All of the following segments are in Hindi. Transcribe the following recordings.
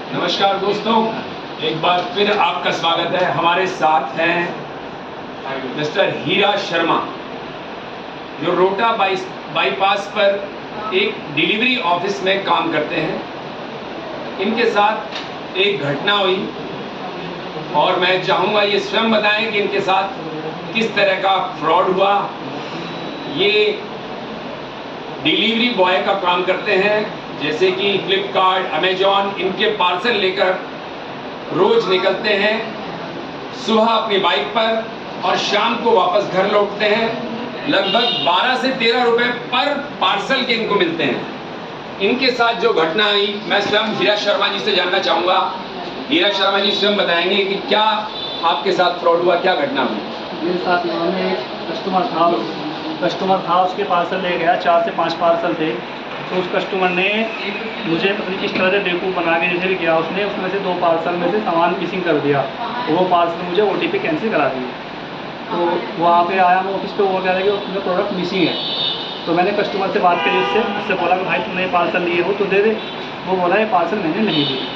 नमस्कार दोस्तों, एक बार फिर आपका स्वागत है। हमारे साथ हैं मिस्टर हीरा शर्मा, जो रोटा बाईपास पर एक डिलीवरी ऑफिस में काम करते हैं। इनके साथ एक घटना हुई और मैं चाहूँगा ये स्वयं बताएं कि इनके साथ किस तरह का फ्रॉड हुआ। ये डिलीवरी बॉय का काम करते हैं, जैसे कि फ्लिपकार्ट, अमेजॉन, इनके पार्सल लेकर रोज निकलते हैं सुबह अपनी बाइक पर और शाम को वापस घर लौटते हैं। लगभग 12 से 13 रुपए पर पार्सल के इनको मिलते हैं। इनके साथ जो घटना आई, मैं स्वयं हीरा शर्मा जी से जानना चाहूँगा। हीरा शर्मा जी स्वयं बताएंगे कि क्या आपके साथ फ्रॉड हुआ, क्या घटना हुई। मेरे साथ में एक कस्टमर था, उसके पार्सल ले गया। 4 से 5 पार्सल थे। तो उस कस्टमर ने मुझे पता नहीं किस तरह से बेवकूफ़ बना के जैसे भी किया, उसने उसमें से 2 पार्सल में से सामान मिसिंग कर दिया। वो पार्सल मुझे OTP कैंसिल करा दिए। तो वहाँ पे आया मैं ऑफिस पे, वो कह रहा है कि उसमें प्रोडक्ट मिसिंग है। तो मैंने कस्टमर से बात करी, उससे बोला कि भाई तुमने पार्सल लिए हो तो दे दे। वो बोला ये पार्सल मैंने नहीं लिए।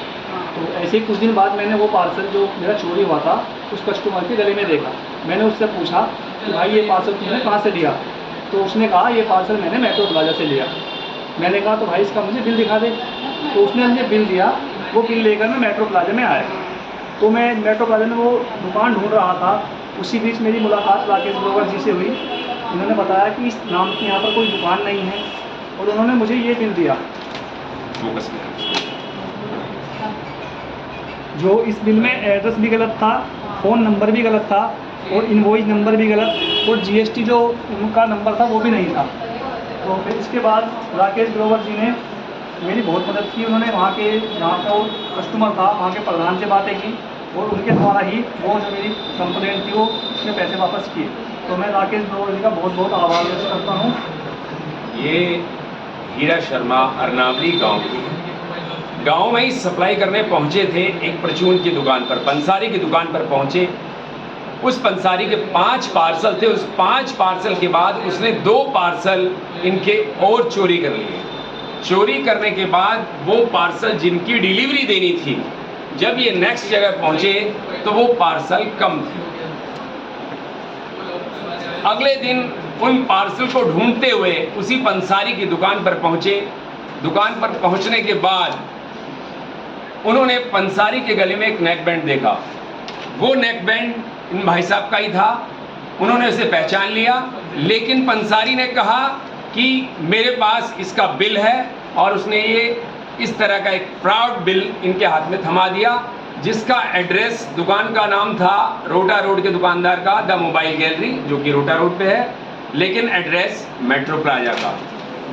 तो ऐसे ही कुछ दिन बाद मैंने वो पार्सल जो मेरा चोरी हुआ था उस कस्टमर के गले में देखा। मैंने उससे पूछा कि भाई ये पार्सल तुमने कहाँ से लिया। तो उसने कहा ये पार्सल मैंने मेट्रो प्लाजा से लिया। मैंने कहा तो भाई इसका मुझे बिल दिखा दे। तो उसने मुझे बिल दिया। वो बिल लेकर मैं मेट्रो प्लाजा में आया। तो मैं मेट्रो प्लाजा में वो दुकान ढूंढ रहा था। उसी बीच मेरी मुलाकात राकेश ग्रोवर जी से हुई। उन्होंने बताया कि इस नाम की यहाँ पर कोई दुकान नहीं है और उन्होंने मुझे ये बिल दिया। जो इस बिल में एड्रेस भी गलत था, फ़ोन नंबर भी गलत था और इनवॉइस नंबर भी गलत और GST जो उनका नंबर था वो भी नहीं था। तो फिर इसके बाद राकेश ग्रोवर जी ने मेरी बहुत मदद की। उन्होंने वहाँ के जहाँ का वो कस्टमर था वहाँ के प्रधान से बातें की और उनके द्वारा ही वो जो मेरी कंप्लेंट थी वो उसके पैसे वापस किए। तो मैं राकेश ग्रोवर जी का बहुत बहुत आभार व्यक्त करता हूँ। ये हीरा शर्मा अरनावली गांव में ही सप्लाई करने पहुंचे थे। एक परचून की दुकान पर, पंसारी की दुकान पर पहुंचे। उस पंसारी के 5 पार्सल थे। उस 5 पार्सल के बाद उसने 2 पार्सल इनके और चोरी कर लिए। चोरी करने के बाद वो पार्सल जिनकी डिलीवरी देनी थी, जब ये नेक्स्ट जगह पहुंचे तो वो पार्सल कम थे। अगले दिन उन पार्सल को ढूंढते हुए उसी पंसारी की दुकान पर पहुंचे। दुकान पर पहुंचने के बाद उन्होंने पंसारी के गले में एक नेक बैंड देखा। वो नेक बैंड इन भाई साहब का ही था। उन्होंने उसे पहचान लिया, लेकिन पंसारी ने कहा कि मेरे पास इसका बिल है और उसने ये इस तरह का एक फ्रॉड बिल इनके हाथ में थमा दिया, जिसका एड्रेस, दुकान का नाम था रोटा रोड के दुकानदार का द मोबाइल गैलरी, जो कि रोटा रोड पे है, लेकिन एड्रेस मेट्रो प्लाजा का।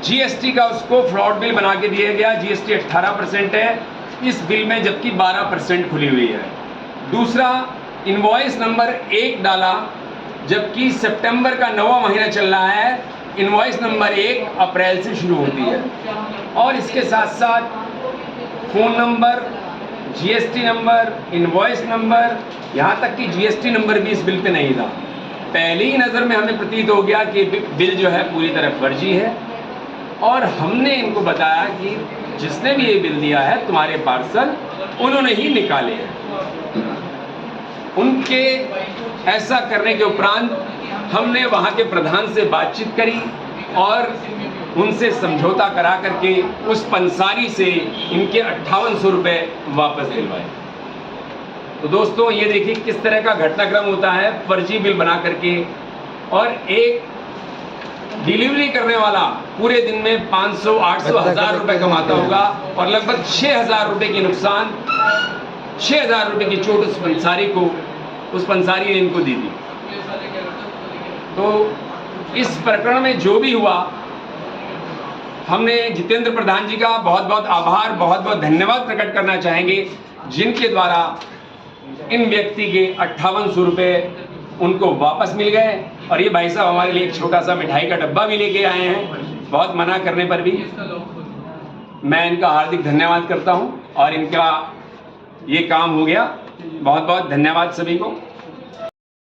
GST का उसको फ्रॉड बिल बना के दिया गया। GST 18% है इस बिल में, जबकि 12% खुली हुई है। दूसरा, इनवॉइस नंबर 1 डाला, जबकि सितंबर का 9वां महीना चल रहा है। इनवॉइस नंबर 1 अप्रैल से शुरू होती है। और इसके साथ साथ phone number, GST number, invoice number, यहाँ तक कि GST नंबर भी इस बिल पे नहीं था। पहली ही नज़र में हमें प्रतीत हो गया कि बिल जो है पूरी तरह फर्जी है। और हमने इनको बताया कि जिसने भी ये बिल दिया है तुम्हारे पार्सल उन्होंने ही निकाले हैं। उनके ऐसा करने के उपरांत हमने वहाँ के प्रधान से बातचीत करी और उनसे समझौता करा करके उस पंसारी से इनके 5800 रुपये वापस दिलवाए। तो दोस्तों, ये देखिए किस तरह का घटनाक्रम होता है। फर्जी बिल बना करके, और एक डिलीवरी करने वाला पूरे दिन में 500, 800, 1000 रुपये कमाता होगा और लगभग 6000 रुपये की नुकसान, 6000 रुपये की चोट उस पंसारी ने इनको दी थी। तो इस प्रकरण में जो भी हुआ, हमने जितेंद्र प्रधान जी का बहुत बहुत आभार, बहुत बहुत धन्यवाद प्रकट करना चाहेंगे, जिनके द्वारा इन व्यक्ति के 5800 रुपये उनको वापस मिल गए। और ये भाई साहब हमारे लिए एक छोटा सा मिठाई का डब्बा भी लेके आए हैं, बहुत मना करने पर भी। मैं इनका हार्दिक धन्यवाद करता हूं और इनका ये काम हो गया। बहुत बहुत धन्यवाद सभी को।